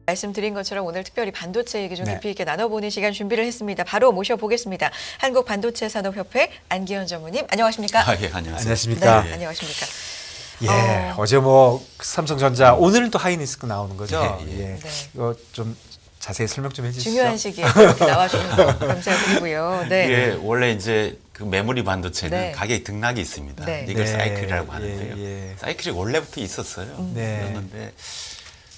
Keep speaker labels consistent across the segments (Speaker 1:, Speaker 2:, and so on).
Speaker 1: 말씀드린 것처럼 오늘 특별히 반도체 얘기 좀
Speaker 2: 네.
Speaker 1: 깊이 있게 나눠보는 시간 준비를 했습니다. 바로 모셔보겠습니다. 한국반도체산업협회 안기현 전무님, 안녕하십니까?
Speaker 3: 예, 안녕하세요.
Speaker 2: 안녕하십니까?
Speaker 1: 네, 안녕하십니까?
Speaker 2: 예, 어제 뭐 삼성전자 오늘 또 하이닉스 나오는 거죠?
Speaker 3: 예, 예.
Speaker 2: 예.
Speaker 1: 네.
Speaker 2: 이거 좀 자세히 설명 좀 해주시죠.
Speaker 1: 중요한 시기에 이렇게 나와주셔서 감사드리고요. 네.
Speaker 3: 이게 원래 이제 그 메모리 반도체는
Speaker 1: 네.
Speaker 3: 가격이 등락이 있습니다.
Speaker 1: 네.
Speaker 3: 이걸
Speaker 2: 네.
Speaker 3: 사이클이라고 하는데요.
Speaker 2: 예.
Speaker 3: 사이클이 원래부터 있었어요.
Speaker 2: 네.
Speaker 3: 그런데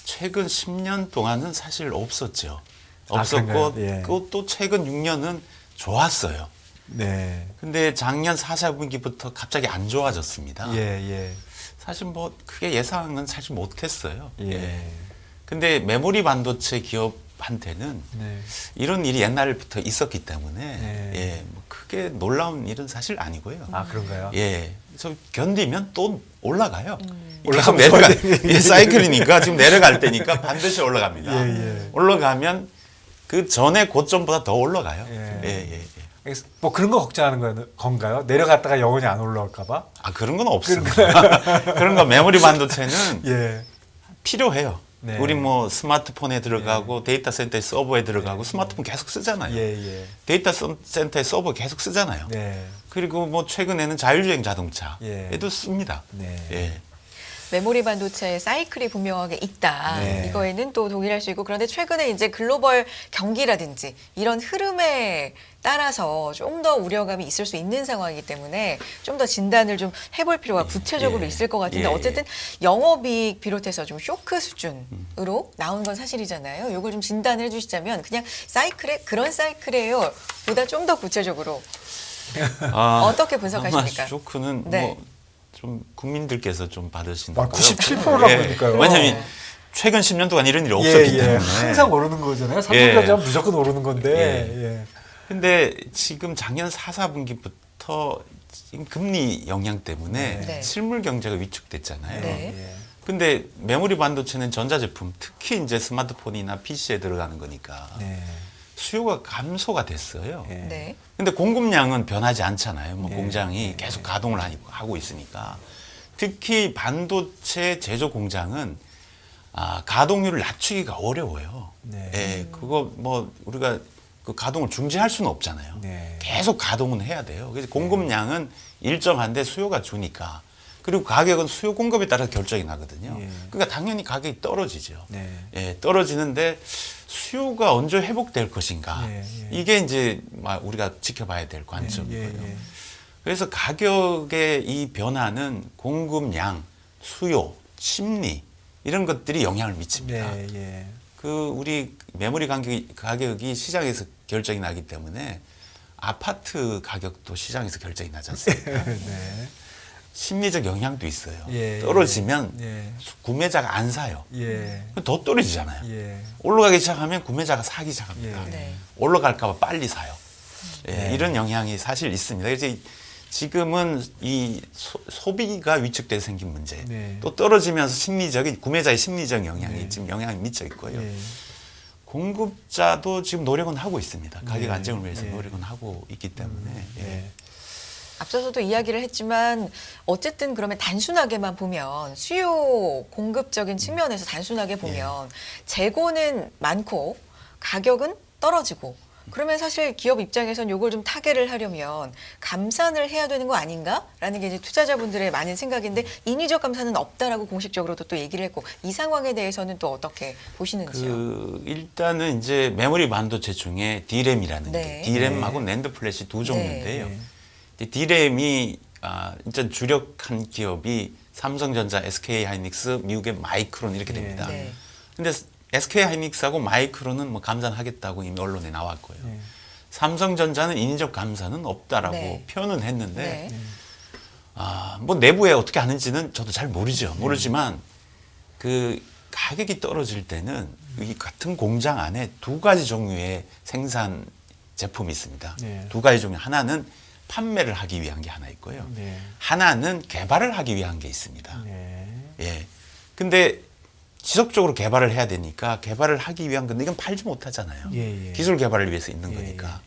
Speaker 3: 최근 10년 동안은 사실 없었죠.
Speaker 2: 아,
Speaker 3: 없었고
Speaker 2: 그런가요? 예.
Speaker 3: 또 최근 6년은 좋았어요.
Speaker 2: 네.
Speaker 3: 근데 작년 4, 4분기부터 갑자기 안 좋아졌습니다.
Speaker 2: 예.
Speaker 3: 사실 뭐 크게 예상은 사실 못했어요.
Speaker 2: 예.
Speaker 3: 근데 메모리 반도체 기업한테는
Speaker 2: 네.
Speaker 3: 이런 일이 옛날부터 있었기 때문에
Speaker 2: 네.
Speaker 3: 예, 뭐 크게 놀라운 일은 사실 아니고요.
Speaker 2: 아, 그런가요?
Speaker 3: 예, 그래서 견디면 또 올라가요.
Speaker 2: 올라가면
Speaker 3: 계속 내려가.
Speaker 2: 더
Speaker 3: 예, 사이클이니까 지금 내려갈 때니까 반드시 올라갑니다.
Speaker 2: 예.
Speaker 3: 올라가면 그 전에 고점보다 더 올라가요.
Speaker 2: 예.
Speaker 3: 예.
Speaker 2: 뭐 그런 거 걱정하는 건가요? 내려갔다가 영원히 안 올라올까봐?
Speaker 3: 아 그런 건 없습니다. 그런 거 메모리 반도체는
Speaker 2: 예.
Speaker 3: 필요해요.
Speaker 2: 네.
Speaker 3: 우리 뭐 스마트폰에 들어가고 데이터 센터에 서버에 들어가고 스마트폰 계속 쓰잖아요.
Speaker 2: 예.
Speaker 3: 데이터 센터에 서버 계속 쓰잖아요.
Speaker 2: 네.
Speaker 3: 그리고 뭐 최근에는 자율주행 자동차에도
Speaker 2: 예.
Speaker 3: 씁니다.
Speaker 2: 네.
Speaker 3: 예.
Speaker 1: 메모리 반도체의 사이클이 분명하게 있다.
Speaker 2: 네.
Speaker 1: 이거에는 또 동일할 수 있고, 그런데 최근에 이제 글로벌 경기라든지 이런 흐름에 따라서 좀 더 우려감이 있을 수 있는 상황이기 때문에 좀 더 진단을 좀 해볼 필요가 구체적으로
Speaker 3: 예.
Speaker 1: 있을 것 같은데,
Speaker 3: 예.
Speaker 1: 어쨌든 영업이익 비롯해서 좀 쇼크 수준으로 나온 건 사실이잖아요. 이걸 좀 진단을 해주시자면, 그냥 사이클에 그런 사이클이에요 보다 좀 더 구체적으로 어떻게 분석하십니까?
Speaker 3: 아마 쇼크는
Speaker 1: 네.
Speaker 3: 뭐 좀 국민들께서 좀 받으신다고.
Speaker 2: 아, 97%라고 그러니까요.
Speaker 3: 왜냐하면 최근 10년 동안 이런 일이 없었기 때문에.
Speaker 2: 항상 오르는 거잖아요. 삼성전자 무조건 오르는 건데. 예.
Speaker 3: 근데 지금 작년 4, 4분기부터 지금 금리 영향 때문에
Speaker 1: 네.
Speaker 3: 실물 경제가 위축됐잖아요.
Speaker 1: 네.
Speaker 3: 근데 메모리 반도체는 전자제품, 특히 이제 스마트폰이나 PC에 들어가는 거니까
Speaker 2: 네.
Speaker 3: 수요가 감소가 됐어요.
Speaker 2: 예.
Speaker 1: 네.
Speaker 3: 근데 공급량은 변하지 않잖아요. 뭐
Speaker 2: 네.
Speaker 3: 공장이 계속 가동을 하고 있으니까. 특히 반도체 제조 공장은 가동률을 낮추기가 어려워요.
Speaker 2: 네.
Speaker 3: 예, 그거 뭐 우리가 그 가동을 중지할 수는 없잖아요.
Speaker 2: 네.
Speaker 3: 계속 가동은 해야 돼요. 그래서 공급량은 일정한데 수요가 주니까. 그리고 가격은 수요 공급에 따라 결정이 나거든요.
Speaker 2: 예.
Speaker 3: 그러니까 당연히 가격이 떨어지죠.
Speaker 2: 네.
Speaker 3: 예, 떨어지는데 수요가 언제 회복될 것인가.
Speaker 2: 예.
Speaker 3: 이게 이제 우리가 지켜봐야 될 관점이고요.
Speaker 2: 예.
Speaker 3: 그래서 가격의 이 변화는 공급량, 수요, 심리 이런 것들이 영향을 미칩니다.
Speaker 2: 예.
Speaker 3: 그 우리 메모리 가격이 시장에서 결정이 나기 때문에 아파트 가격도 시장에서 결정이 나지 않습니까?
Speaker 2: 네.
Speaker 3: 심리적 영향도 있어요.
Speaker 2: 예.
Speaker 3: 떨어지면
Speaker 2: 예.
Speaker 3: 구매자가 안 사요.
Speaker 2: 예.
Speaker 3: 그럼 더 떨어지잖아요.
Speaker 2: 예.
Speaker 3: 올라가기 시작하면 구매자가 사기 시작합니다.
Speaker 2: 예.
Speaker 1: 네.
Speaker 3: 올라갈까 봐 빨리 사요. 예,
Speaker 2: 네.
Speaker 3: 이런 영향이 사실 있습니다. 그래서 지금은 이 소비가 위축돼 생긴 문제,
Speaker 2: 네.
Speaker 3: 또 떨어지면서 심리적인 구매자의 심리적 영향이
Speaker 2: 네.
Speaker 3: 지금 영향이 미쳐 있고요.
Speaker 2: 예.
Speaker 3: 공급자도 지금 노력은 하고 있습니다. 가격
Speaker 2: 네.
Speaker 3: 안정을 위해서
Speaker 2: 네.
Speaker 3: 노력은 하고 있기 때문에. 예.
Speaker 2: 예.
Speaker 1: 앞서서도 이야기를 했지만, 어쨌든 그러면 단순하게만 보면, 수요 공급적인 측면에서 단순하게 보면 재고는 많고 가격은 떨어지고, 그러면 사실 기업 입장에선 이걸 좀 타개를 하려면 감산을 해야 되는 거 아닌가라는 게 이제 투자자분들의 많은 생각인데, 인위적 감산은 없다라고 공식적으로도 또 얘기를 했고, 이 상황에 대해서는 또 어떻게 보시는지요?
Speaker 3: 일단은 이제 메모리 반도체 중에 D램이라는
Speaker 1: 네.
Speaker 3: 게 D램하고 낸드 플래시 두 종류인데요.
Speaker 2: 네.
Speaker 3: D램이 일단 주력한 기업이 삼성전자, SK하이닉스, 미국의 마이크론 이렇게 됩니다.
Speaker 1: 네.
Speaker 3: 근데 SK하이닉스하고 마이크론은 뭐 감산하겠다고 이미 언론에 나왔고요.
Speaker 2: 네.
Speaker 3: 삼성전자는 인위적 감산은 없다라고
Speaker 1: 네.
Speaker 3: 표현은 했는데
Speaker 1: 네.
Speaker 3: 뭐 내부에 어떻게 하는지는 저도 잘 모르죠. 모르지만 그 가격이 떨어질 때는 이 같은 공장 안에 두 가지 종류의 생산 제품이 있습니다.
Speaker 2: 네.
Speaker 3: 두 가지 종류. 하나는 판매를 하기 위한 게 하나 있고요.
Speaker 2: 네.
Speaker 3: 하나는 개발을 하기 위한 게 있습니다.
Speaker 2: 네.
Speaker 3: 예. 근데 지속적으로 개발을 해야 되니까 개발을 하기 위한 건데 이건 팔지 못하잖아요.
Speaker 2: 예.
Speaker 3: 기술 개발을 위해서 있는
Speaker 2: 예.
Speaker 3: 거니까.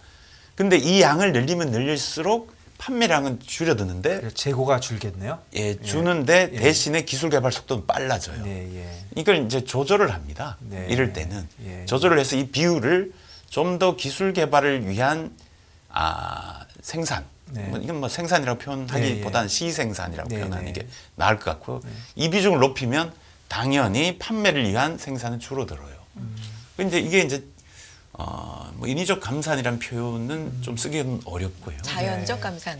Speaker 3: 근데 이 양을 늘리면 늘릴수록 판매량은 줄어드는데
Speaker 2: 재고가 줄겠네요.
Speaker 3: 예, 주는데
Speaker 2: 예.
Speaker 3: 대신에 기술 개발 속도는 빨라져요.
Speaker 2: 예.
Speaker 3: 이걸 이제 조절을 합니다.
Speaker 2: 네.
Speaker 3: 이럴 때는
Speaker 2: 예.
Speaker 3: 조절을 해서 이 비율을 좀 더 기술 개발을 위한 생산.
Speaker 2: 네.
Speaker 3: 이건 뭐 생산이라고 표현하기보다는
Speaker 2: 네,
Speaker 3: 시생산이라고
Speaker 2: 네,
Speaker 3: 표현하는
Speaker 2: 네.
Speaker 3: 게 나을 것 같고요. 이 비중을 높이면 당연히 판매를 위한 생산은 줄어들어요. 근데 이게 이제 뭐 인위적 감산이라는 표현은 좀 쓰기는 어렵고요.
Speaker 1: 자연적
Speaker 2: 네.
Speaker 1: 감산.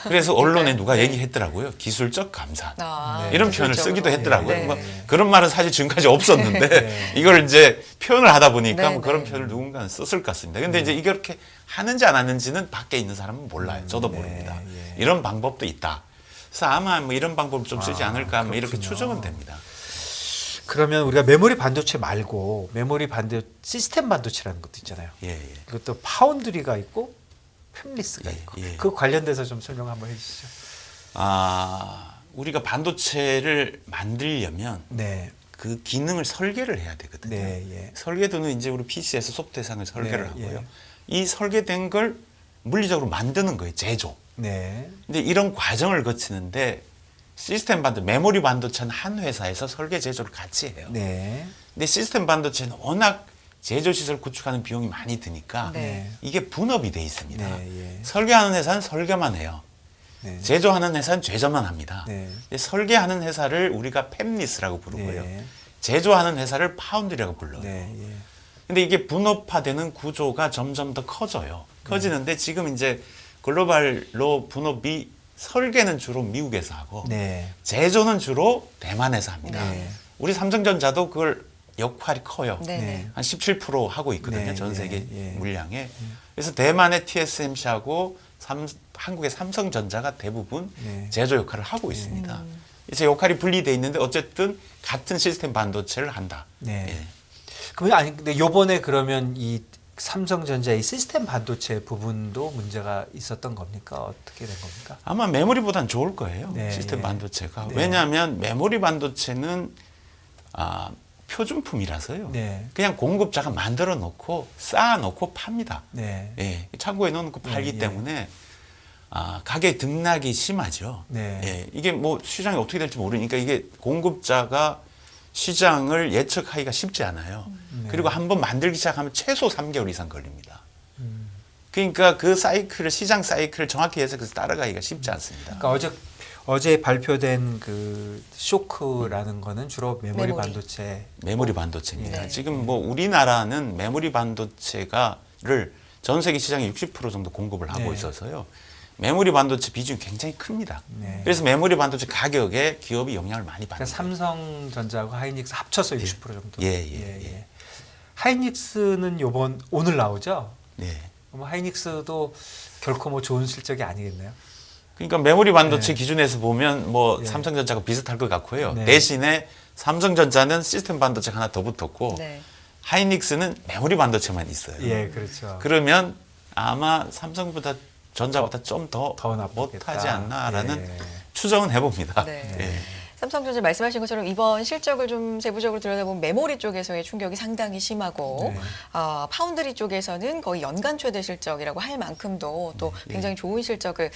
Speaker 3: 그래서 언론에
Speaker 1: 그러니까요.
Speaker 3: 누가
Speaker 1: 네.
Speaker 3: 얘기했더라고요. 기술적 감산.
Speaker 1: 아,
Speaker 2: 네.
Speaker 3: 이런 표현을
Speaker 1: 기술적으로.
Speaker 3: 쓰기도 했더라고요.
Speaker 1: 네.
Speaker 3: 뭐 그런 말은 사실 지금까지 없었는데
Speaker 2: 네.
Speaker 3: 이걸 이제 표현을 하다 보니까
Speaker 1: 네,
Speaker 3: 뭐 그런
Speaker 1: 네.
Speaker 3: 표현을 누군가는 썼을 것 같습니다. 근데 이제 이렇게 하는지 안 하는지는 밖에 있는 사람은 몰라요. 저도
Speaker 2: 네,
Speaker 3: 모릅니다.
Speaker 2: 예.
Speaker 3: 이런 방법도 있다. 그래서 아마 뭐 이런 방법을 좀 쓰지 않을까 뭐 이렇게
Speaker 2: 그렇군요.
Speaker 3: 추정은 됩니다.
Speaker 2: 그러면 우리가 메모리 반도체 말고 메모리 반도체 시스템 반도체라는 것도 있잖아요.
Speaker 3: 예, 예.
Speaker 2: 그것도 파운드리가 있고 팹리스가
Speaker 3: 예,
Speaker 2: 있고
Speaker 3: 예.
Speaker 2: 그 관련돼서 좀 설명 한번 해주시죠.
Speaker 3: 우리가 반도체를 만들려면
Speaker 2: 네,
Speaker 3: 그 기능을 설계를 해야 되거든요.
Speaker 2: 네, 예.
Speaker 3: 설계도는 이제 우리 PC에서 소프트웨어상을 설계를
Speaker 2: 네,
Speaker 3: 하고요.
Speaker 2: 예.
Speaker 3: 이 설계된 걸 물리적으로 만드는 거예요. 제조.
Speaker 2: 네,
Speaker 3: 근데 이런 과정을 거치는데 시스템 반도체, 메모리 반도체는 한 회사에서 설계 제조를 같이 해요.
Speaker 2: 네,
Speaker 3: 근데 시스템 반도체는 워낙 제조 시설 구축하는 비용이 많이 드니까
Speaker 1: 네.
Speaker 3: 이게 분업이 돼 있습니다.
Speaker 2: 네, 예.
Speaker 3: 설계하는 회사는 설계만 해요.
Speaker 2: 네,
Speaker 3: 제조하는 회사는 제조만 합니다.
Speaker 2: 네.
Speaker 3: 근데 설계하는 회사를 우리가 팹리스라고 부르고요.
Speaker 2: 네.
Speaker 3: 제조하는 회사를 파운드리라고 불러요.
Speaker 2: 네, 예.
Speaker 3: 근데 이게 분업화되는 구조가 점점 더 커져요. 커지는데 지금 이제 글로벌로 분업이 설계는 주로 미국에서 하고
Speaker 2: 네,
Speaker 3: 제조는 주로 대만에서 합니다.
Speaker 2: 네.
Speaker 3: 우리 삼성전자도 그걸 역할이 커요.
Speaker 1: 네.
Speaker 2: 네.
Speaker 3: 한 17% 하고 있거든요.
Speaker 2: 네,
Speaker 3: 전 세계
Speaker 2: 예.
Speaker 3: 물량에. 그래서 대만의 TSMC하고 한국의 삼성전자가 대부분
Speaker 2: 네.
Speaker 3: 제조 역할을 하고 있습니다. 그래서 역할이 분리돼 있는데 어쨌든 같은 시스템 반도체를 한다.
Speaker 2: 네.
Speaker 3: 예.
Speaker 2: 그럼 아니 근데 요번에 그러면 이 삼성전자의 시스템 반도체 부분도 문제가 있었던 겁니까? 어떻게 된 겁니까?
Speaker 3: 아마 메모리보다는 좋을 거예요.
Speaker 2: 네,
Speaker 3: 시스템
Speaker 2: 예.
Speaker 3: 반도체가.
Speaker 2: 네.
Speaker 3: 왜냐하면 메모리 반도체는 표준품이라서요.
Speaker 2: 네.
Speaker 3: 그냥 공급자가 만들어 놓고 쌓아 놓고 팝니다.
Speaker 2: 네.
Speaker 3: 예, 창고에 넣어놓고 팔기
Speaker 2: 예.
Speaker 3: 때문에 가격 등락이 심하죠.
Speaker 2: 네.
Speaker 3: 예, 이게 뭐 시장이 어떻게 될지 모르니까 이게 공급자가 시장을 예측하기가 쉽지 않아요.
Speaker 2: 네.
Speaker 3: 그리고 한번 만들기 시작하면 최소 3개월 이상 걸립니다.
Speaker 2: 음.
Speaker 3: 그러니까 그 사이클을 시장 사이클을 정확히 해석해서 따라가기가 쉽지 않습니다.
Speaker 2: 그러니까 어제 발표된 그 쇼크라는 거는 주로 메모리
Speaker 1: 메모리.
Speaker 2: 반도체.
Speaker 3: 메모리 반도체입니다.
Speaker 1: 네.
Speaker 3: 지금 뭐 우리나라는 메모리 반도체가를 전 세계 시장의 60% 정도 공급을 하고
Speaker 2: 네.
Speaker 3: 있어서요. 메모리 반도체 비중이 굉장히 큽니다.
Speaker 2: 네.
Speaker 3: 그래서 메모리 반도체 가격에 기업이 영향을 많이 받는
Speaker 2: 그러니까
Speaker 3: 거예요.
Speaker 2: 삼성전자하고 하이닉스 합쳐서 60% 정도.
Speaker 3: 예.
Speaker 2: 하이닉스는 오늘 나오죠?
Speaker 3: 네.
Speaker 2: 그럼 하이닉스도 결코 뭐 좋은 실적이 아니겠네요.
Speaker 3: 그러니까 메모리 반도체
Speaker 2: 네.
Speaker 3: 기준에서 보면 뭐
Speaker 2: 네.
Speaker 3: 삼성전자가 비슷할 것 같고요.
Speaker 2: 네.
Speaker 3: 대신에 삼성전자는 시스템 반도체가 하나 더 붙었고
Speaker 1: 네.
Speaker 3: 하이닉스는 메모리 반도체만 있어요.
Speaker 2: 예, 그렇죠.
Speaker 3: 그러면 아마 삼성보다 전자보다 좀 더
Speaker 2: 나쁘겠다.
Speaker 3: 못하지 않나라는
Speaker 2: 예.
Speaker 3: 추정은 해봅니다.
Speaker 1: 네.
Speaker 3: 예.
Speaker 1: 삼성전자 말씀하신 것처럼 이번 실적을 좀 세부적으로 들여다보면 메모리 쪽에서의 충격이 상당히 심하고
Speaker 2: 네.
Speaker 1: 파운드리 쪽에서는 거의 연간 최대 실적이라고 할 만큼도 또
Speaker 3: 네.
Speaker 1: 굉장히 좋은 실적을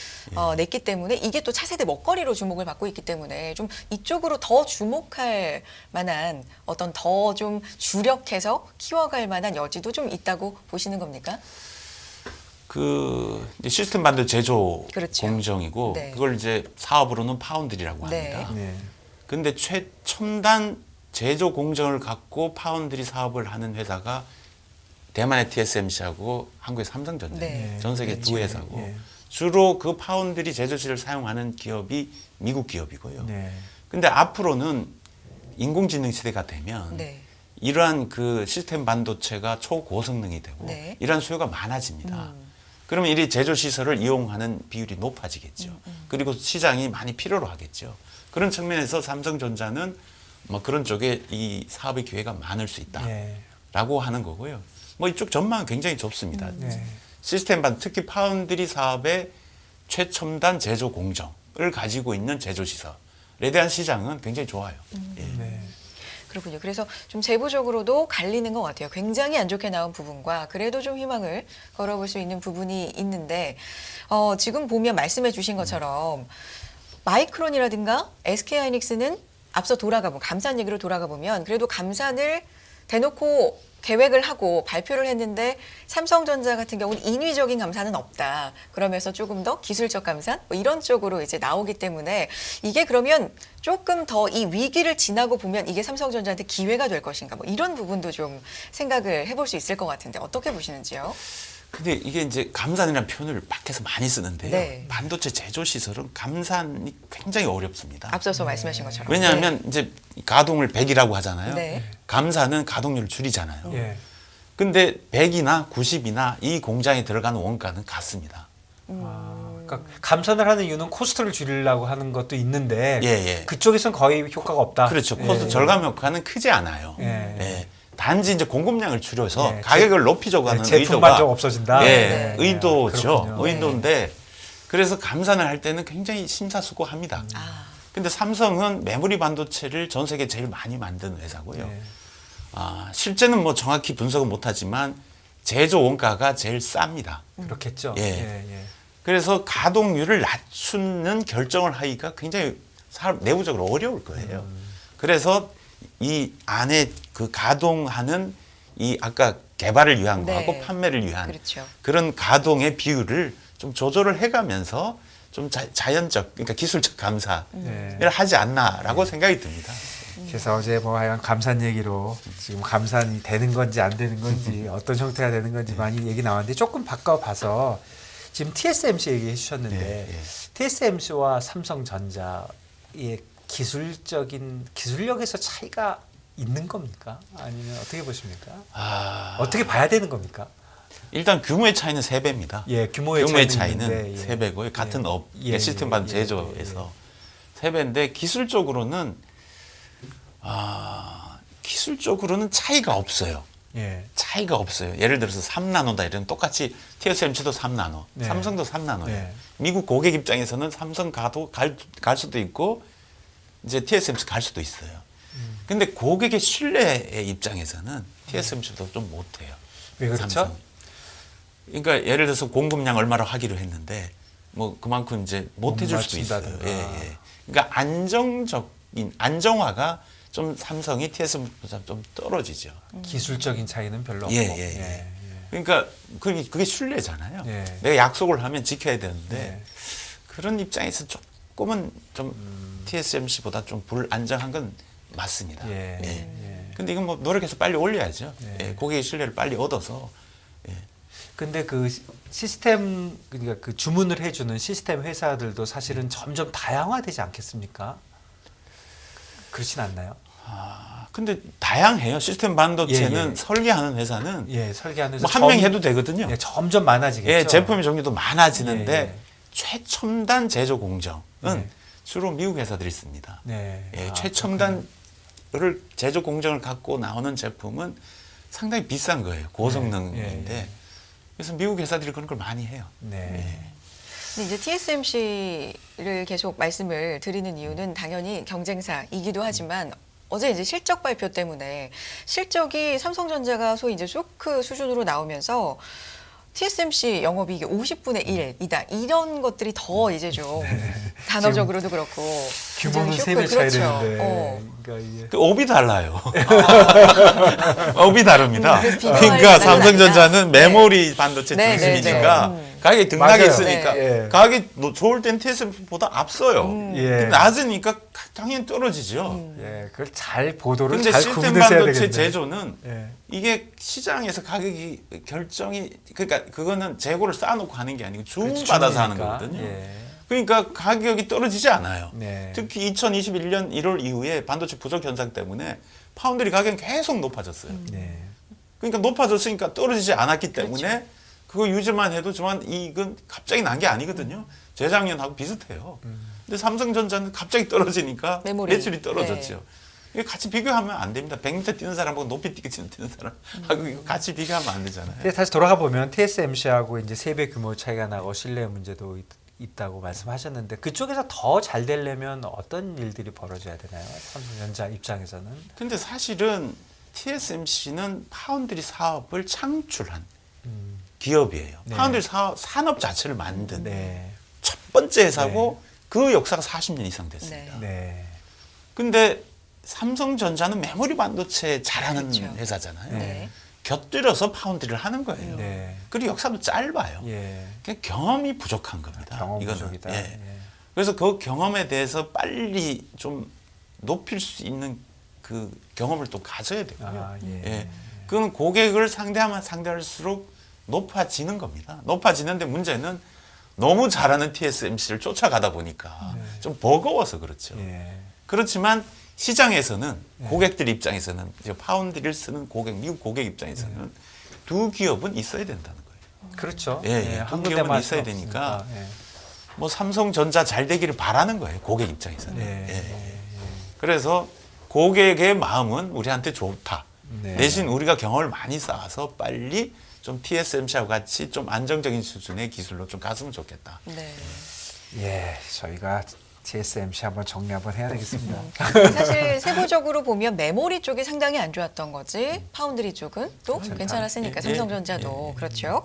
Speaker 1: 냈기 때문에 이게 또 차세대 먹거리로 주목을 받고 있기 때문에 좀 이쪽으로 더 주목할 만한 어떤 더 좀 주력해서 키워갈 만한 여지도 좀 있다고 보시는 겁니까?
Speaker 3: 그 이제 시스템 반도체 제조
Speaker 1: 그렇죠.
Speaker 3: 공정이고
Speaker 1: 네.
Speaker 3: 그걸 이제 사업으로는 파운드리라고
Speaker 1: 네.
Speaker 3: 합니다.
Speaker 2: 네.
Speaker 3: 근데 최첨단 제조 공정을 갖고 파운드리 사업을 하는 회사가 대만의 TSMC하고 한국의 삼성전자,
Speaker 1: 네.
Speaker 3: 전 세계 두
Speaker 2: 예,
Speaker 3: 회사고
Speaker 2: 예.
Speaker 3: 주로 그 파운드리 제조실을 사용하는 기업이 미국 기업이고요.
Speaker 2: 네.
Speaker 3: 근데 앞으로는 인공지능 시대가 되면
Speaker 1: 네.
Speaker 3: 이러한 그 시스템 반도체가 초고성능이 되고
Speaker 1: 네.
Speaker 3: 이러한 수요가 많아집니다. 그러면 이 제조 시설을 이용하는 비율이 높아지겠죠. 그리고 시장이 많이 필요로 하겠죠. 그런 측면에서 삼성전자는 뭐 그런 쪽에 이 사업의 기회가 많을 수 있다라고
Speaker 2: 네.
Speaker 3: 하는 거고요. 뭐 이쪽 전망은 굉장히 좁습니다.
Speaker 2: 네.
Speaker 3: 시스템 반 특히 파운드리 사업의 최첨단 제조 공정을 가지고 있는 제조 시설에 대한 시장은 굉장히 좋아요. 예.
Speaker 2: 네.
Speaker 1: 그렇군요. 그래서 좀 재무적으로도 갈리는 것 같아요. 굉장히 안 좋게 나온 부분과 그래도 좀 희망을 걸어볼 수 있는 부분이 있는데 지금 보면 말씀해 주신 것처럼 마이크론이라든가 SK하이닉스는 앞서 감산 얘기로 돌아가 보면 그래도 감산을 대놓고 계획을 하고 발표를 했는데 삼성전자 같은 경우는 인위적인 감산은 없다. 그러면서 조금 더 기술적 감산 뭐 이런 쪽으로 이제 나오기 때문에 이게 그러면 조금 더 이 위기를 지나고 보면 이게 삼성전자한테 기회가 될 것인가 뭐 이런 부분도 좀 생각을 해볼 수 있을 것 같은데 어떻게 보시는지요?
Speaker 3: 근데 이게 이제 감산이라는 표현을 밖에서 많이 쓰는데요.
Speaker 1: 네.
Speaker 3: 반도체 제조 시설은 감산이 굉장히 어렵습니다.
Speaker 1: 앞서서 말씀하신 것처럼.
Speaker 3: 왜냐하면 이제 가동을 100이라고 하잖아요.
Speaker 1: 네.
Speaker 3: 감산은 가동률을 줄이잖아요.
Speaker 2: 예.
Speaker 3: 근데 100이나 90이나 이 공장에 들어가는 원가는 같습니다.
Speaker 2: 그러니까 감산을 하는 이유는 코스트를 줄이려고 하는 것도 있는데
Speaker 3: 예, 예.
Speaker 2: 그쪽에서는 거의 효과가 없다.
Speaker 3: 그렇죠.
Speaker 2: 예,
Speaker 3: 코스트
Speaker 2: 예.
Speaker 3: 절감 효과는 크지 않아요.
Speaker 2: 예.
Speaker 3: 예. 단지 이제 공급량을 줄여서
Speaker 2: 예,
Speaker 3: 가격을 높이려고 하는
Speaker 2: 제품만
Speaker 3: 의도가
Speaker 2: 좀 없어진다.
Speaker 3: 예,
Speaker 1: 네.
Speaker 3: 의도죠.
Speaker 2: 그렇군요.
Speaker 3: 의도인데 그래서 감산을 할 때는 굉장히 심사숙고합니다.
Speaker 1: 아,
Speaker 3: 근데 삼성은 메모리 반도체를 전 세계 제일 많이 만드는 회사고요.
Speaker 2: 예.
Speaker 3: 실제는 뭐 정확히 분석은 못하지만 제조 원가가 제일 쌉니다.
Speaker 2: 그렇겠죠.
Speaker 3: 예.
Speaker 2: 예.
Speaker 3: 그래서 가동률을 낮추는 결정을 하기가 굉장히 내부적으로 어려울 거예요. 그래서 이 안에 그 가동하는 이 아까 개발을 위한
Speaker 1: 네.
Speaker 3: 거하고 판매를 위한
Speaker 1: 그렇죠.
Speaker 3: 그런 가동의 비율을 좀 조절을 해가면서 좀 자연적, 그러니까 기술적 감사를
Speaker 2: 네.
Speaker 3: 하지 않나라고 생각이 듭니다.
Speaker 2: 그래서 어제 뭐 하여간 감산 얘기로 지금 감산이 되는 건지 안 되는 건지 어떤 형태가 되는 건지 많이 얘기 나왔는데 조금 바꿔봐서 지금 TSMC 얘기해 주셨는데
Speaker 3: 예, 예.
Speaker 2: TSMC와 삼성전자의 기술력에서 차이가 있는 겁니까? 아니면 어떻게 보십니까? 어떻게 봐야 되는 겁니까?
Speaker 3: 일단 규모의 차이는 3배입니다.
Speaker 2: 예, 규모의
Speaker 3: 차이는
Speaker 2: 있는데, 예.
Speaker 3: 3배고요. 같은 업,
Speaker 2: 예,
Speaker 3: 시스템
Speaker 2: 예,
Speaker 3: 반
Speaker 2: 예,
Speaker 3: 제조에서 3배인데 기술적으로는 차이가 없어요.
Speaker 2: 예.
Speaker 3: 차이가 없어요. 예를 들어서 3나노다 이러면 똑같이 TSMC도 3나노,
Speaker 2: 네.
Speaker 3: 삼성도 3나노예요.
Speaker 2: 네.
Speaker 3: 미국 고객 입장에서는 삼성 갈 수도 있고 이제 TSMC 갈 수도 있어요. 근데 고객의 신뢰의 입장에서는 TSMC도 좀 못해요.
Speaker 2: 왜 그렇죠?
Speaker 3: 삼성. 그러니까 예를 들어서 공급량 얼마로 하기로 했는데 뭐 그만큼 이제 못 해줄 수도 있어요.
Speaker 2: 맞춘다든가.
Speaker 3: 예. 그러니까 안정화가 좀 삼성이 TSMC보다 좀 떨어지죠.
Speaker 2: 기술적인 차이는 별로 없고.
Speaker 3: 예. 그러니까 그게 신뢰잖아요.
Speaker 2: 예.
Speaker 3: 내가 약속을 하면 지켜야 되는데
Speaker 2: 예.
Speaker 3: 그런 입장에서 조금은 좀 TSMC보다 좀 불안정한 건 맞습니다.
Speaker 2: 예.
Speaker 3: 예.
Speaker 2: 예.
Speaker 3: 근데 이건 뭐 노력해서 빨리 올려야죠.
Speaker 2: 예.
Speaker 3: 예. 고객의 신뢰를 빨리 얻어서.
Speaker 2: 근데 그 시스템 그러니까 그 주문을 해주는 시스템 회사들도 사실은 점점 다양화되지 않겠습니까? 그렇진 않나요?
Speaker 3: 근데 다양해요. 시스템 반도체는
Speaker 2: 예.
Speaker 3: 설계하는 회사는
Speaker 2: 예, 설계하는
Speaker 3: 뭐 한 명 해도 되거든요.
Speaker 2: 예, 점점 많아지겠죠.
Speaker 3: 예, 제품의 종류도 많아지는데
Speaker 2: 예, 예.
Speaker 3: 최첨단 제조 공정은
Speaker 2: 예.
Speaker 3: 주로 미국 회사들이 있습니다.
Speaker 2: 네.
Speaker 3: 예, 최첨단을 제조 공정을 갖고 나오는 제품은 상당히 비싼 거예요. 고성능인데.
Speaker 2: 예, 예.
Speaker 3: 그래서 미국 회사들이 그런 걸 많이 해요.
Speaker 2: 네.
Speaker 1: 근데 이제 TSMC를 계속 말씀을 드리는 이유는 당연히 경쟁사이기도 하지만 어제 이제 실적 발표 때문에 실적이 삼성전자가 소위 이제 쇼크 수준으로 나오면서 TSMC 영업이익이 50분의 1이다. 이런 것들이 더 이제 좀 단어적으로도 그렇고
Speaker 2: 규모는
Speaker 1: 굉장히
Speaker 2: 3배 차이
Speaker 1: 그렇죠.
Speaker 2: 되는데. 그러니까 이게
Speaker 3: 그 업이 달라요. 업이 다릅니다.
Speaker 1: 그래서 비교할
Speaker 3: 그러니까
Speaker 1: 만한
Speaker 3: 삼성전자는
Speaker 1: 아니다.
Speaker 3: 메모리 반도체
Speaker 1: 네,
Speaker 3: 중심이니까
Speaker 1: 네, 네.
Speaker 3: 가격이 등락이
Speaker 2: 맞아요.
Speaker 3: 있으니까
Speaker 2: 네.
Speaker 3: 가격이 좋을 땐 TSMC보다 앞서요.
Speaker 2: 예.
Speaker 3: 근데 낮으니까 당연히 떨어지죠.
Speaker 2: 예, 그걸 잘 보도를
Speaker 3: 근데
Speaker 2: 잘
Speaker 3: 시스템
Speaker 2: 구분해서 해야
Speaker 3: 반도체
Speaker 2: 되겠네.
Speaker 3: 제조는
Speaker 2: 예.
Speaker 3: 이게 시장에서 가격이 결정이 그러니까 그거는 재고를 쌓아놓고 하는 게 아니고 주문받아서 하는
Speaker 2: 주문이니까.
Speaker 3: 거거든요.
Speaker 2: 예.
Speaker 3: 그러니까 가격이 떨어지지 않아요.
Speaker 2: 네.
Speaker 3: 특히 2021년 1월 이후에 반도체 부족 현상 때문에 파운드리 가격이 계속 높아졌어요.
Speaker 2: 네.
Speaker 3: 그러니까 높아졌으니까 떨어지지 않았기 때문에
Speaker 1: 그렇죠.
Speaker 3: 그거 유지만 해도 저만 이익은 갑자기 난 게 아니거든요. 재작년하고 비슷해요. 근데 삼성전자는 갑자기 떨어지니까
Speaker 1: 메모리.
Speaker 3: 매출이 떨어졌죠. 이거 같이 비교하면 안 됩니다. 100m 뛰는 사람하고 높이 뛰는 사람하고 이거 같이 비교하면 안 되잖아요.
Speaker 2: 근데 다시 돌아가 보면 TSMC하고 이제 3배 규모 차이가 나고 신뢰 문제도 있다고 말씀하셨는데 그쪽에서 더 잘 되려면 어떤 일들이 벌어져야 되나요? 삼성전자 입장에서는.
Speaker 3: 근데 사실은 TSMC는 파운드리 사업을 창출한 기업이에요.
Speaker 2: 네.
Speaker 3: 파운드리 산업 자체를 만든
Speaker 2: 네.
Speaker 3: 첫 번째 회사고 그 역사가 40년 이상 됐습니다.
Speaker 2: 네.
Speaker 3: 근데 삼성전자는 메모리 반도체 잘하는
Speaker 1: 그렇죠.
Speaker 3: 회사잖아요.
Speaker 1: 네.
Speaker 3: 곁들여서 파운드리를 하는 거예요.
Speaker 2: 네.
Speaker 3: 그리고 역사도 짧아요.
Speaker 2: 예.
Speaker 3: 그냥 경험이 부족한 겁니다.
Speaker 2: 경험
Speaker 3: 이거는.
Speaker 2: 부족이다.
Speaker 3: 예.
Speaker 2: 예.
Speaker 3: 그래서 그 경험에 대해서 빨리 좀 높일 수 있는 그 경험을 또 가져야 되고요.
Speaker 2: 아, 예.
Speaker 3: 예. 그건 고객을 상대하면 상대할수록 높아지는 겁니다. 높아지는데 문제는 너무 잘하는 TSMC를 쫓아가다 보니까 좀 버거워서 그렇죠.
Speaker 2: 예.
Speaker 3: 그렇지만 시장에서는 고객들 입장에서는 이제 파운드리를 쓰는 고객, 미국 고객 입장에서는 두 기업은 있어야 된다는 거예요.
Speaker 2: 그렇죠.
Speaker 3: 예, 예.
Speaker 2: 한
Speaker 3: 두
Speaker 2: 군데만
Speaker 3: 기업은
Speaker 2: 할
Speaker 3: 있어야
Speaker 2: 수는
Speaker 3: 되니까
Speaker 2: 없으니까. 예.
Speaker 3: 뭐 삼성전자 잘 되기를 바라는 거예요. 고객 입장에서는.
Speaker 2: 네.
Speaker 3: 예. 그래서 고객의 마음은 우리한테 좋다.
Speaker 2: 네.
Speaker 3: 대신 우리가 경험을 많이 쌓아서 빨리 좀 TSMC하고 같이 좀 안정적인 수준의 기술로 좀 갔으면 좋겠다.
Speaker 1: 네.
Speaker 2: 예, 저희가 TSMC 한번 정리 한번 해야 되겠습니다.
Speaker 1: 사실 세부적으로 보면 메모리 쪽이 상당히 안 좋았던 거지 파운드리 쪽은 또
Speaker 2: 괜찮다.
Speaker 1: 괜찮았으니까
Speaker 3: 예,
Speaker 1: 삼성전자도 그렇죠.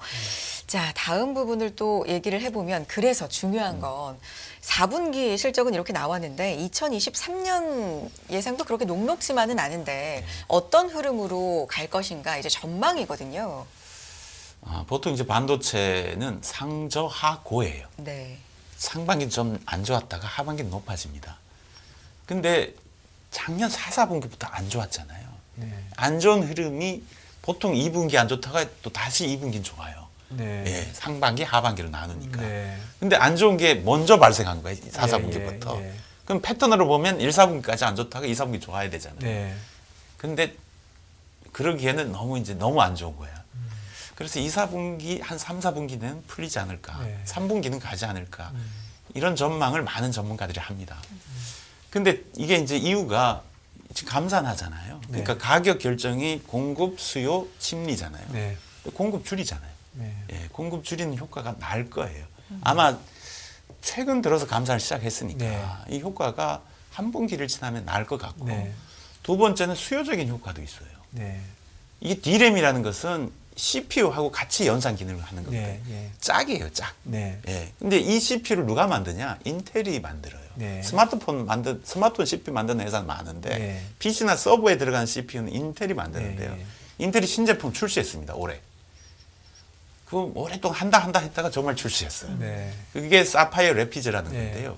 Speaker 1: 자, 다음 부분을 또 얘기를 해보면 그래서 중요한 건 4분기 실적은 이렇게 나왔는데 2023년 예상도 그렇게 녹록지만은 않은데 어떤 흐름으로 갈 것인가 이제 전망이거든요.
Speaker 3: 보통 이제 반도체는 상저하고예요.
Speaker 1: 네.
Speaker 3: 상반기 좀 안 좋았다가 하반기 높아집니다. 근데 작년 4, 4분기부터 안 좋았잖아요.
Speaker 2: 네.
Speaker 3: 안 좋은 흐름이 보통 2분기 안 좋다가 또 다시 2분기는 좋아요.
Speaker 2: 네.
Speaker 3: 예, 상반기, 하반기로 나누니까.
Speaker 2: 네.
Speaker 3: 근데 안 좋은 게 먼저 발생한 거예요. 4,
Speaker 2: 예,
Speaker 3: 4분기부터.
Speaker 2: 예, 예.
Speaker 3: 그럼 패턴으로 보면 1, 4분기까지 안 좋다가 2, 4분기 좋아야 되잖아요.
Speaker 2: 네.
Speaker 3: 근데 그러기에는 너무 안 좋은 거야. 그래서 2, 4분기 한 3, 4분기는 풀리지 않을까.
Speaker 2: 네.
Speaker 3: 3분기는 가지 않을까. 이런 전망을 많은 전문가들이 합니다. 근데 이게 이제 이유가 지금 감산하잖아요. 그러니까
Speaker 2: 네.
Speaker 3: 가격 결정이 공급, 수요, 심리잖아요.
Speaker 2: 네.
Speaker 3: 공급 줄이잖아요.
Speaker 2: 네.
Speaker 3: 예, 공급 줄이는 효과가 날 거예요. 아마 최근 들어서 감산을 시작했으니까
Speaker 2: 네.
Speaker 3: 이 효과가 한 분기를 지나면 날 것 같고
Speaker 2: 네.
Speaker 3: 두 번째는 수요적인 효과도 있어요.
Speaker 2: 네.
Speaker 3: 이게 D램이라는 것은 CPU하고 같이 연산 기능을 하는 건데
Speaker 2: 네. 예.
Speaker 3: 짝이에요, 짝.
Speaker 2: 네.
Speaker 3: 예. 근데 이 CPU를 누가 만드냐? 인텔이 만들어요.
Speaker 2: 네.
Speaker 3: 스마트폰 CPU 만드는 회사는 많은데
Speaker 2: 네.
Speaker 3: PC나 서버에 들어가는 CPU는 인텔이 만드는데요.
Speaker 2: 네.
Speaker 3: 인텔이 신제품 출시했습니다, 올해. 그 오랫동안 한다 했다가 정말 출시했어요.
Speaker 2: 네.
Speaker 3: 그게 사파이어 래피즈라는
Speaker 2: 네.
Speaker 3: 건데요.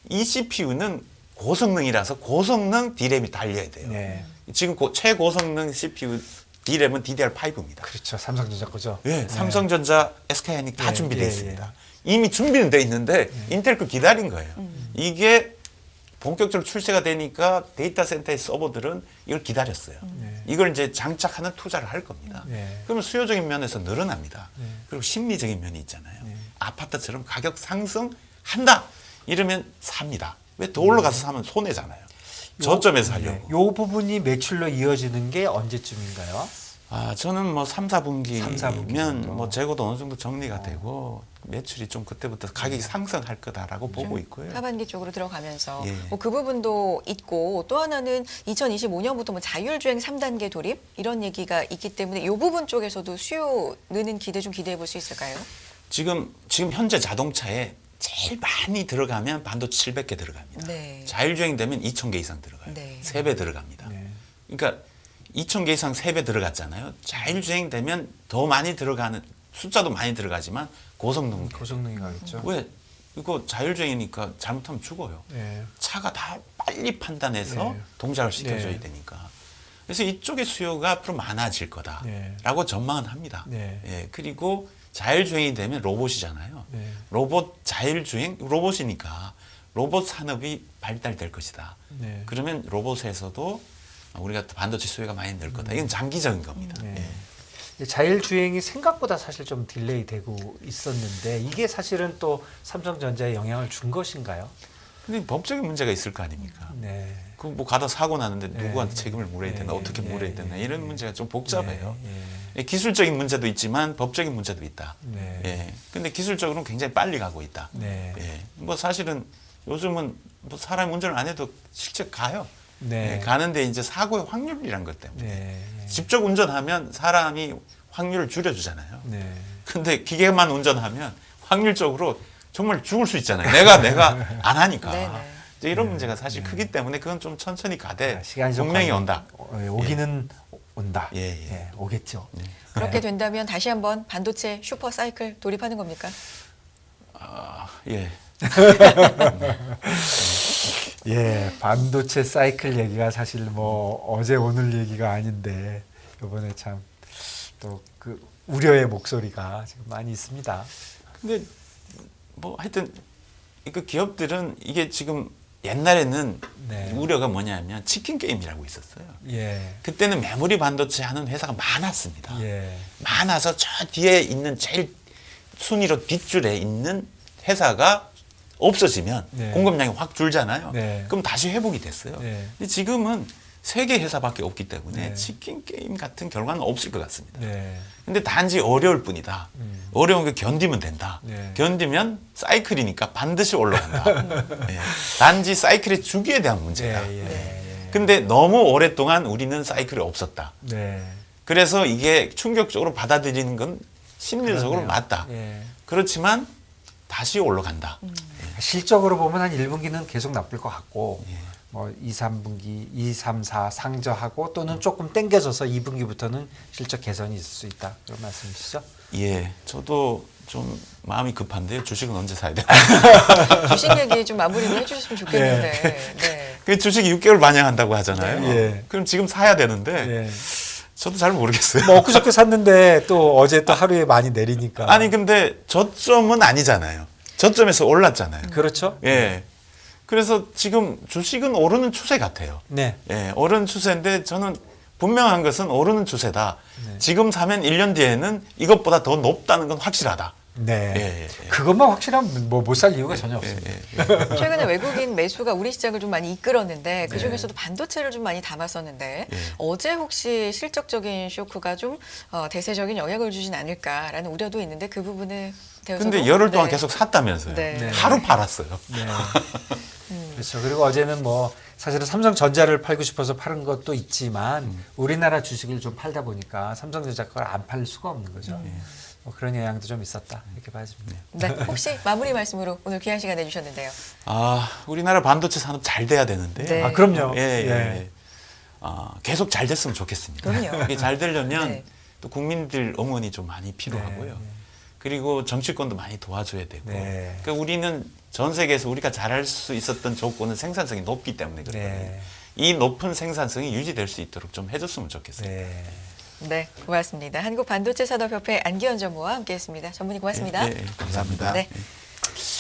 Speaker 3: 이 CPU는 고성능이라서 고성능 D램이 달려야 돼요.
Speaker 2: 네.
Speaker 3: 지금 최고성능 CPU D램은 DDR5입니다.
Speaker 2: 그렇죠. 삼성전자 거죠.
Speaker 3: 예, 삼성전자, SK하이닉 다
Speaker 2: 네,
Speaker 3: 준비되어
Speaker 2: 예,
Speaker 3: 있습니다. 이미 준비는 돼 있는데 인텔 거 기다린 거예요. 이게 본격적으로 출시가 되니까 데이터 센터의 서버들은 이걸 기다렸어요.
Speaker 2: 네.
Speaker 3: 이걸 이제 장착하는 투자를 할 겁니다.
Speaker 2: 네.
Speaker 3: 그러면 수요적인 면에서 늘어납니다.
Speaker 2: 네.
Speaker 3: 그리고 심리적인 면이 있잖아요.
Speaker 2: 네.
Speaker 3: 아파트처럼 가격 상승한다 이러면 삽니다. 왜 더 올라가서 사면 손해잖아요. 저점에서 하려고.
Speaker 2: 요 부분이 매출로 이어지는 게 언제쯤인가요?
Speaker 3: 저는 뭐 3, 4분기면
Speaker 2: 3, 4분기 정도.
Speaker 3: 뭐 재고도 어느 정도 정리가 되고 매출이 좀 그때부터 가격이 상승할 거다라고 보고 있고요.
Speaker 1: 하반기 쪽으로 들어가면서
Speaker 3: 예.
Speaker 1: 뭐 그 부분도 있고 또 하나는 2025년부터 뭐 자율주행 3단계 돌입 이런 얘기가 있기 때문에 이 부분 쪽에서도 수요 느는 기대 좀 기대해 볼 수 있을까요?
Speaker 3: 지금 현재 자동차에 제일 많이 들어가면 반도체 700개 들어갑니다.
Speaker 1: 네.
Speaker 3: 자율주행 되면 2,000개 이상 들어가요.
Speaker 1: 네.
Speaker 3: 3배 들어갑니다.
Speaker 2: 네.
Speaker 3: 그러니까 2,000개 이상 3배 들어갔잖아요. 자율주행 되면 더 많이 들어가는 숫자도 많이 들어가지만 고성능.
Speaker 2: 고성능이 가겠죠.
Speaker 3: 왜? 이거 자율주행이니까 잘못하면 죽어요.
Speaker 2: 네.
Speaker 3: 차가 다 빨리 판단해서
Speaker 2: 네.
Speaker 3: 동작을 시켜줘야
Speaker 2: 네.
Speaker 3: 되니까. 그래서 이쪽의 수요가 앞으로 많아질 거다라고
Speaker 2: 네.
Speaker 3: 전망은 합니다.
Speaker 2: 네.
Speaker 3: 예, 그리고 자율주행이 되면 로봇이잖아요.
Speaker 2: 네.
Speaker 3: 로봇 자율주행 로봇이니까 로봇 산업이 발달될 것이다.
Speaker 2: 네.
Speaker 3: 그러면 로봇에서도 우리가 또 반도체 수요가 많이 늘 거다. 이건 장기적인 겁니다.
Speaker 2: 네.
Speaker 3: 예.
Speaker 2: 자율주행이 생각보다 사실 좀 딜레이 되고 있었는데 이게 사실은 또 삼성전자에 영향을 준 것인가요?
Speaker 3: 근데 법적인 문제가 있을 거 아닙니까?
Speaker 2: 네.
Speaker 3: 그 뭐 가다 사고 나는데
Speaker 2: 네.
Speaker 3: 누구한테 책임을 물어야 되나,
Speaker 2: 네.
Speaker 3: 어떻게
Speaker 2: 네.
Speaker 3: 물어야 되나
Speaker 2: 네.
Speaker 3: 이런 문제가 좀 복잡해요.
Speaker 2: 네. 네.
Speaker 3: 기술적인 문제도 있지만 법적인 문제도 있다.
Speaker 2: 네.
Speaker 3: 예. 근데 기술적으로는 굉장히 빨리 가고 있다.
Speaker 2: 네.
Speaker 3: 예. 뭐 사실은 요즘은 뭐 사람 운전을 안 해도 실제 가요.
Speaker 2: 네.
Speaker 3: 예. 가는데 이제 사고의 확률이란 것 때문에
Speaker 2: 네.
Speaker 3: 직접 운전하면 사람이 확률을 줄여주잖아요.
Speaker 2: 네.
Speaker 3: 근데 기계만 운전하면 확률적으로 정말 죽을 수 있잖아요. 내가 안 하니까.
Speaker 1: 네네.
Speaker 3: 이제 이런 문제가 사실 크기 때문에 그건 좀 천천히 가되
Speaker 2: 아, 시간이 좀
Speaker 3: 분명히
Speaker 2: 걸려.
Speaker 3: 온다.
Speaker 2: 오기는 온다.
Speaker 3: 예, 예.
Speaker 2: 오겠죠.
Speaker 1: 그렇게 된다면 다시 한번 반도체 슈퍼 사이클 돌입하는 겁니까?
Speaker 3: 예.
Speaker 2: 예, 반도체 사이클 얘기가 사실 뭐 어제 오늘 얘기가 아닌데 이번에 참 또 그 우려의 목소리가 지금 많이 있습니다.
Speaker 3: 근데 뭐 하여튼 그 기업들은 이게 지금 옛날에는
Speaker 2: 네.
Speaker 3: 우려가 뭐냐면 치킨 게임이라고 있었어요.
Speaker 2: 예,
Speaker 3: 그때는 메모리 반도체 하는 회사가 많았습니다.
Speaker 2: 예,
Speaker 3: 많아서 저 뒤에 있는 제일 순위로 뒷줄에 있는 회사가 없어지면
Speaker 2: 네.
Speaker 3: 공급량이 확 줄잖아요.
Speaker 2: 네.
Speaker 3: 그럼 다시 회복이 됐어요.
Speaker 2: 네.
Speaker 3: 근데 지금은 세 개 회사밖에 없기 때문에
Speaker 2: 네.
Speaker 3: 치킨 게임 같은 결과는 없을 것 같습니다.
Speaker 2: 네,
Speaker 3: 근데 단지 어려울 뿐이다. 어려운 게 견디면 된다.
Speaker 2: 네.
Speaker 3: 견디면 사이클이니까 반드시 올라간다. 예. 단지 사이클의 주기에 대한 문제다.
Speaker 2: 예, 예,
Speaker 3: 근데 너무 오랫동안 우리는 사이클이 없었다.
Speaker 2: 네.
Speaker 3: 그래서 이게 충격적으로 받아들이는 건 심리적으로
Speaker 2: 그러네요.
Speaker 3: 맞다.
Speaker 2: 예.
Speaker 3: 그렇지만 다시 올라간다.
Speaker 2: 실적으로 보면 한 1분기는 계속 나쁠 것 같고
Speaker 3: 예.
Speaker 2: 뭐 2, 3분기, 2, 3, 4 상저하고 또는 조금 땡겨져서 2분기부터는 실적 개선이 있을 수 있다. 그런 말씀이시죠?
Speaker 3: 예, 저도 좀 마음이 급한데요. 주식은 언제 사야 돼요?
Speaker 1: 주식 얘기 좀 마무리를 해주셨으면 좋겠는데. 네.
Speaker 3: 그 주식이 6개월 반영한다고 하잖아요.
Speaker 2: 예.
Speaker 3: 그럼 지금 사야 되는데
Speaker 2: 예.
Speaker 3: 저도 잘 모르겠어요.
Speaker 2: 뭐 엊그저께 샀는데 또 어제 또 하루에 많이 내리니까.
Speaker 3: 아니 근데 저점은 아니잖아요. 저점에서 올랐잖아요.
Speaker 2: 그렇죠?
Speaker 3: 예. 그래서 지금 주식은 오르는 추세 같아요.
Speaker 2: 네.
Speaker 3: 예, 오르는 추세인데 저는 분명한 것은 오르는 추세다.
Speaker 2: 네.
Speaker 3: 지금 사면 1년 뒤에는 이것보다 더 높다는 건 확실하다.
Speaker 2: 네.
Speaker 3: 예, 예, 예.
Speaker 2: 그것만 확실하면 뭐 못 살 이유가 전혀
Speaker 3: 예,
Speaker 2: 없습니다.
Speaker 3: 예, 예.
Speaker 1: 최근에 외국인 매수가 우리 시장을 좀 많이 이끌었는데 그 중에서도 반도체를 좀 많이 담았었는데
Speaker 3: 예.
Speaker 1: 어제 혹시 실적적인 쇼크가 좀 대세적인 영향을 주진 않을까라는 우려도 있는데 그 부분에 대해서도
Speaker 3: 근데 열흘 동안
Speaker 1: 네.
Speaker 3: 계속 샀다면서요.
Speaker 1: 네.
Speaker 2: 네.
Speaker 3: 하루 팔았어요.
Speaker 2: 네. 그렇죠. 그리고 어제는 뭐 사실은 삼성전자를 팔고 싶어서 파는 것도 있지만 우리나라 주식을 좀 팔다 보니까 삼성전자 걸 안 팔 수가 없는 거죠. 뭐 그런 영향도 좀 있었다 이렇게 봐집니다.
Speaker 1: 네, 혹시 마무리 말씀으로 오늘 귀한 시간 내주셨는데요.
Speaker 3: 아, 우리나라 반도체 산업 잘 돼야 되는데.
Speaker 1: 네.
Speaker 2: 아 그럼요.
Speaker 3: 예, 예.
Speaker 2: 예.
Speaker 3: 계속 잘 됐으면 좋겠습니다.
Speaker 1: 그럼요.
Speaker 3: 이게 잘 되려면
Speaker 1: 네.
Speaker 3: 또 국민들 응원이 좀 많이 필요하고요.
Speaker 2: 네.
Speaker 3: 그리고 정치권도 많이 도와줘야 되고.
Speaker 2: 네.
Speaker 3: 그러니까 우리는 전 세계에서 우리가 잘할 수 있었던 조건은 생산성이 높기 때문에 그렇거든요.
Speaker 2: 네.
Speaker 3: 이 높은 생산성이 유지될 수 있도록 좀 해줬으면 좋겠어요.
Speaker 2: 네.
Speaker 1: 네, 고맙습니다. 한국반도체산업협회 안기현 전무와 함께했습니다. 전문의 고맙습니다.
Speaker 3: 예, 예, 감사합니다.
Speaker 1: 네.
Speaker 3: 예.